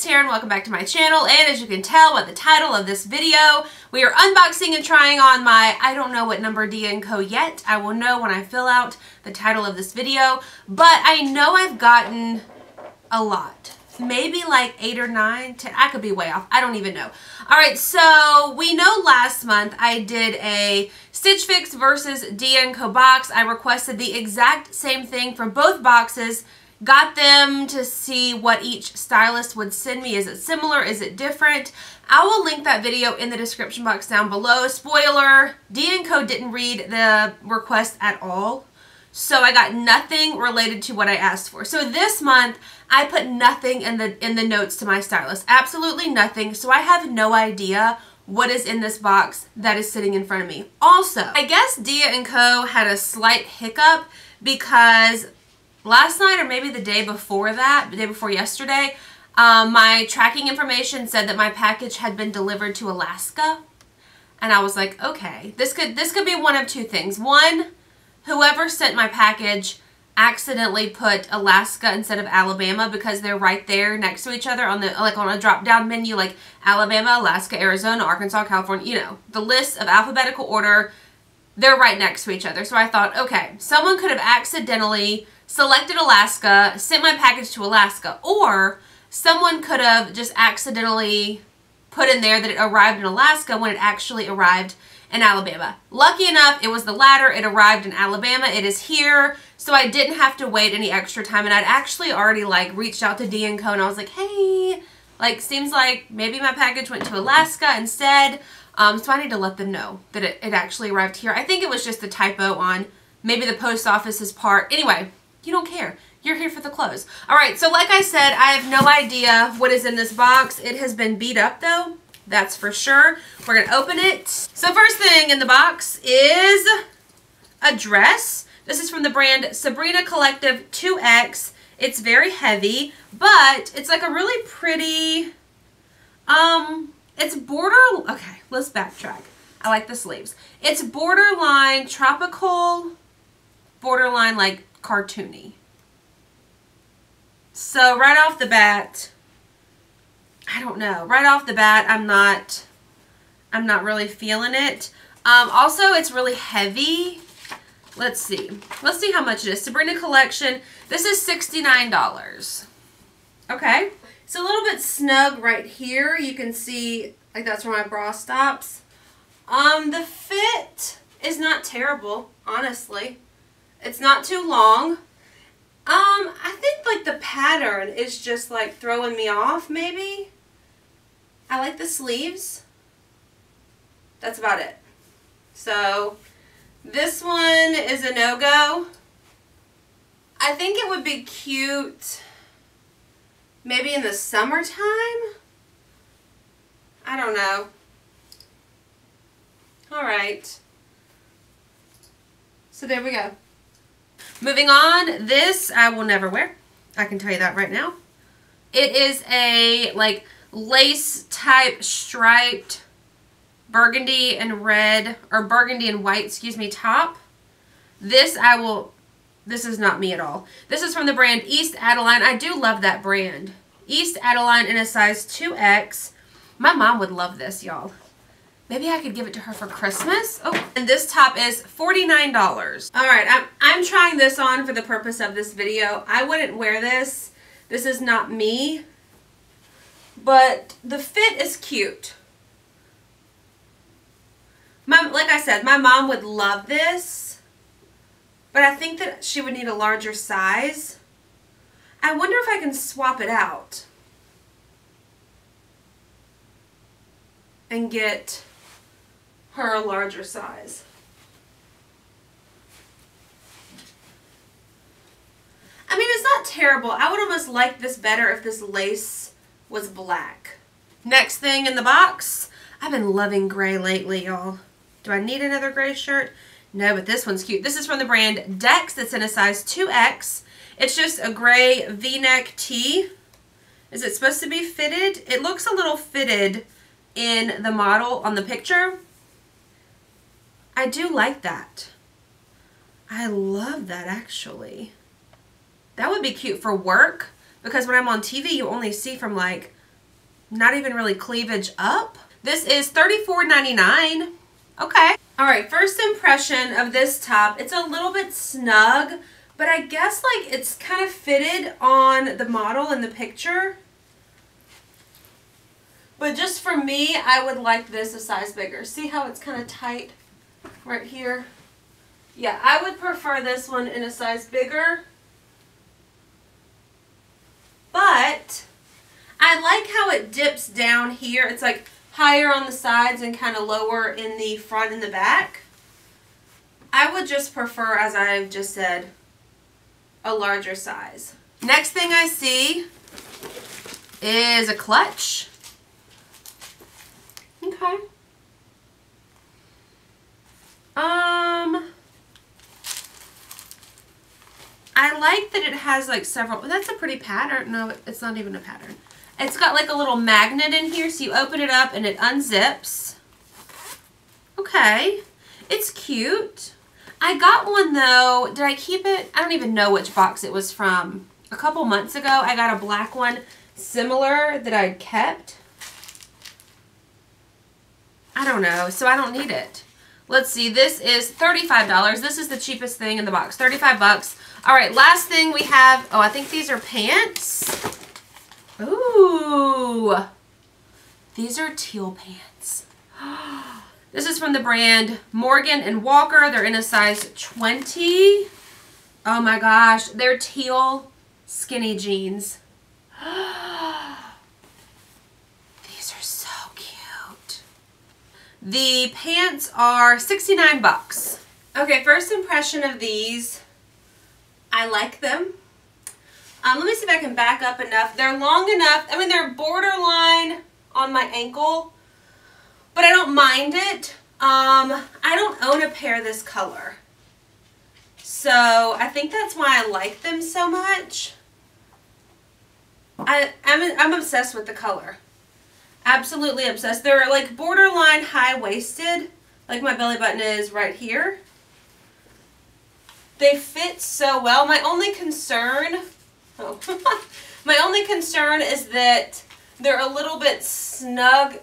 it's Taren. Welcome back to my channel, and as you can tell by the title of this video, we are unboxing and trying on my, I don't know what number DIA&CO yet. I will know when I fill out the title of this video, but I know I've gotten a lot. Maybe like 8 or 9, 10, I could be way off. I don't even know. Alright, so we know last month I did a Stitch Fix versus DIA&CO box. I requested the exact same thing for both boxes. Got them to see what each stylist would send me. Is it similar? Is it different? I will link that video in the description box down below. Spoiler, DIA&CO didn't read the request at all. So I got nothing related to what I asked for. So this month, I put nothing in the notes to my stylist. Absolutely nothing. So I have no idea what is in this box that is sitting in front of me. Also, I guess DIA&CO had a slight hiccup because last night, or maybe the day before that, the day before yesterday, my tracking information said that my package had been delivered to Alaska. And I was like, okay, this could be one of two things. One, whoever sent my package accidentally put Alaska instead of Alabama because they're right there next to each other on the, like, on a drop down menu, like Alabama, Alaska, Arizona, Arkansas, California, you know, the list of alphabetical order, they're right next to each other. So I thought, okay, someone could have accidentally selected Alaska, sent my package to Alaska, or someone could have just accidentally put in there that it arrived in Alaska when it actually arrived in Alabama. Lucky enough, it was the latter. It arrived in Alabama. It is here, so I didn't have to wait any extra time, and I'd actually already, like, reached out to DIA&CO, and I was like, hey, like, seems like maybe my package went to Alaska instead, so I need to let them know that it actually arrived here. I think it was just a typo on maybe the post office's part. Anyway, you don't care. You're here for the clothes. Alright, so like I said, I have no idea what is in this box. It has been beat up though. That's for sure. We're going to open it. So first thing in the box is a dress. This is from the brand Sabrina Collective 2X. It's very heavy, but it's like a really pretty, it's okay, let's backtrack. I like the sleeves. It's borderline tropical, borderline like cartoony. So right off the bat, I don't know. Right off the bat, I'm not really feeling it. Also, it's really heavy. Let's see. Let's see how much it is. Sabrina Collection. This is $69. Okay. It's a little bit snug right here. You can see, like, that's where my bra stops. The fit is not terrible, honestly. It's not too long. I think, like, the pattern is just, like, throwing me off, maybe. I like the sleeves. That's about it. So, this one is a no-go. I think it would be cute maybe in the summertime. I don't know. Alright. So there we go. Moving on, this I will never wear. I can tell you that right now. It is a, like, lace type striped burgundy and red, or burgundy and white, excuse me, top. This is not me at all. This is from the brand East Adeline. I do love that brand. East Adeline in a size 2X. My mom would love this, y'all. Maybe I could give it to her for Christmas. Oh, and this top is $49. All right, I'm trying this on for the purpose of this video. I wouldn't wear this. This is not me. But the fit is cute. Like I said, my mom would love this. But I think that she would need a larger size. I wonder if I can swap it out and get her a larger size. I mean, it's not terrible. I would almost like this better if this lace was black. Next thing in the box. I've been loving gray lately, y'all. Do I need another gray shirt? No, but this one's cute. This is from the brand Dex. It's in a size 2X. It's just a gray V-neck tee. Is it supposed to be fitted? It looks a little fitted in the model on the picture. I do like that. I love that, actually. That would be cute for work, because when I'm on TV, you only see from, like, not even really cleavage up. This is $34.99. Okay. All right, first impression of this top. It's a little bit snug, but I guess like it's kind of fitted on the model in the picture. But just for me, I would like this a size bigger. See how it's kind of tight right here? Yeah, I would prefer this one in a size bigger. But I like how it dips down here. It's like higher on the sides and kind of lower in the front and the back. I would just prefer, as I've just said, a larger size. Next thing I see is a clutch. Okay. I like that it has like several, that's a pretty pattern. No, it's not even a pattern. It's got like a little magnet in here, so you open it up and it unzips. Okay. It's cute. I got one though. Did I keep it? I don't even know which box it was from. A couple months ago, I got a black one similar that I'd kept. I don't know, so I don't need it. Let's see, this is $35. This is the cheapest thing in the box, 35 bucks. All right, last thing we have, oh, I think these are pants. Ooh, these are teal pants. This is from the brand Morgan & Walker. They're in a size 20. Oh my gosh, they're teal skinny jeans. These are so cute. The pants are 69 bucks. Okay, first impression of these. I like them. Let me see if I can back up enough. They're long enough. I mean, they're borderline on my ankle, but I don't mind it. I don't own a pair this color. So I think that's why I like them so much. I'm obsessed with the color. Absolutely obsessed. They're like borderline high-waisted, like my belly button is right here. They fit so well. My only concern, my only concern is that they're a little bit snug,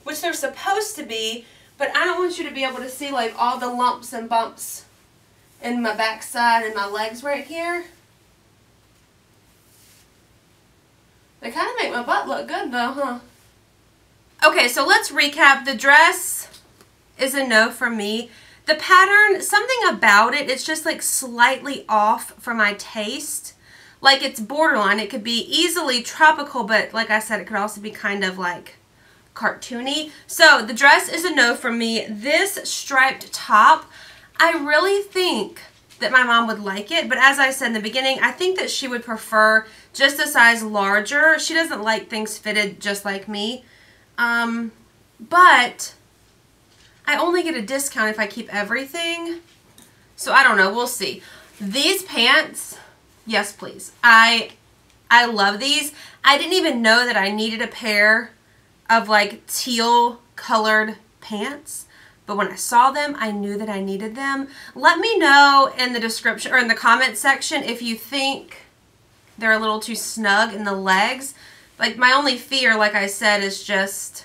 which they're supposed to be, but I don't want you to be able to see like all the lumps and bumps in my backside and my legs right here. They kind of make my butt look good though, huh? Okay, so let's recap. The dress is a no for me. The pattern, something about it, it's just like slightly off for my taste. Like it's borderline. It could be easily tropical, but like I said, it could also be kind of like cartoony. So the dress is a no for me. This striped top, I really think that my mom would like it, but as I said in the beginning, I think that she would prefer just a size larger. She doesn't like things fitted just like me. But I only get a discount if I keep everything. So I don't know. We'll see. These pants, yes, please. I love these. I didn't even know that I needed a pair of like teal colored pants. But when I saw them, I knew that I needed them. Let me know in the description or in the comment section if you think they're a little too snug in the legs. Like my only fear, like I said, is just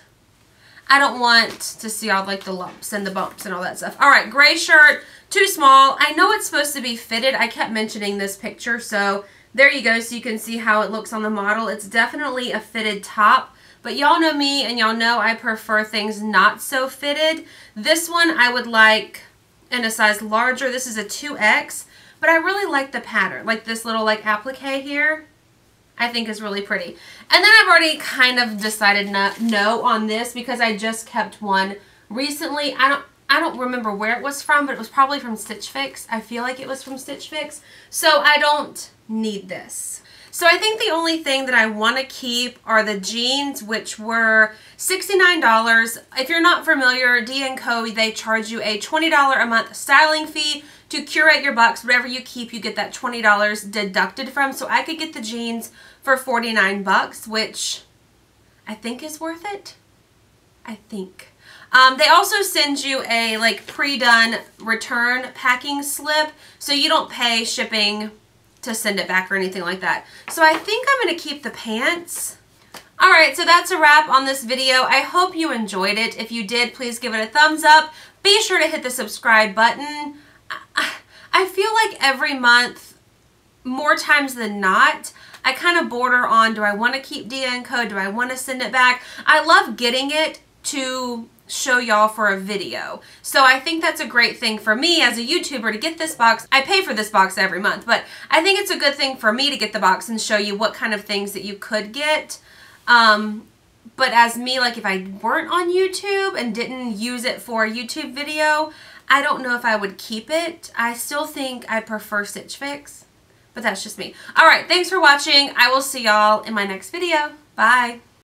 I don't want to see all like the lumps and the bumps and all that stuff. All right, gray shirt, too small. I know it's supposed to be fitted. I kept mentioning this picture, so there you go. So you can see how it looks on the model. It's definitely a fitted top. But y'all know me and y'all know I prefer things not so fitted. This one I would like in a size larger. This is a 2X, but I really like the pattern. Like this little like applique here, I think is really pretty. And then I've already kind of decided no on this because I just kept one recently. I don't remember where it was from, but it was probably from Stitch Fix. I feel like it was from Stitch Fix. So I don't need this. So I think the only thing that I want to keep are the jeans, which were $69. If you're not familiar, DIA&CO, they charge you a $20 a month styling fee to curate your bucks. Whatever you keep, you get that $20 deducted from. So I could get the jeans for 49 bucks, which I think is worth it. I think. They also send you a like pre-done return packing slip, so you don't pay shipping to send it back or anything like that. So I think I'm going to keep the pants. Alright, so that's a wrap on this video. I hope you enjoyed it. If you did, please give it a thumbs up. Be sure to hit the subscribe button. I feel like every month, more times than not, I kind of border on, do I want to keep DIA&CO? Do I want to send it back? I love getting it to show y'all for a video. So I think that's a great thing for me as a YouTuber to get this box. I pay for this box every month, but I think it's a good thing for me to get the box and show you what kind of things that you could get. But as me, like if I weren't on YouTube and didn't use it for a YouTube video, I don't know if I would keep it. I still think I prefer Stitch Fix. But that's just me. Alright, thanks for watching. I will see y'all in my next video. Bye.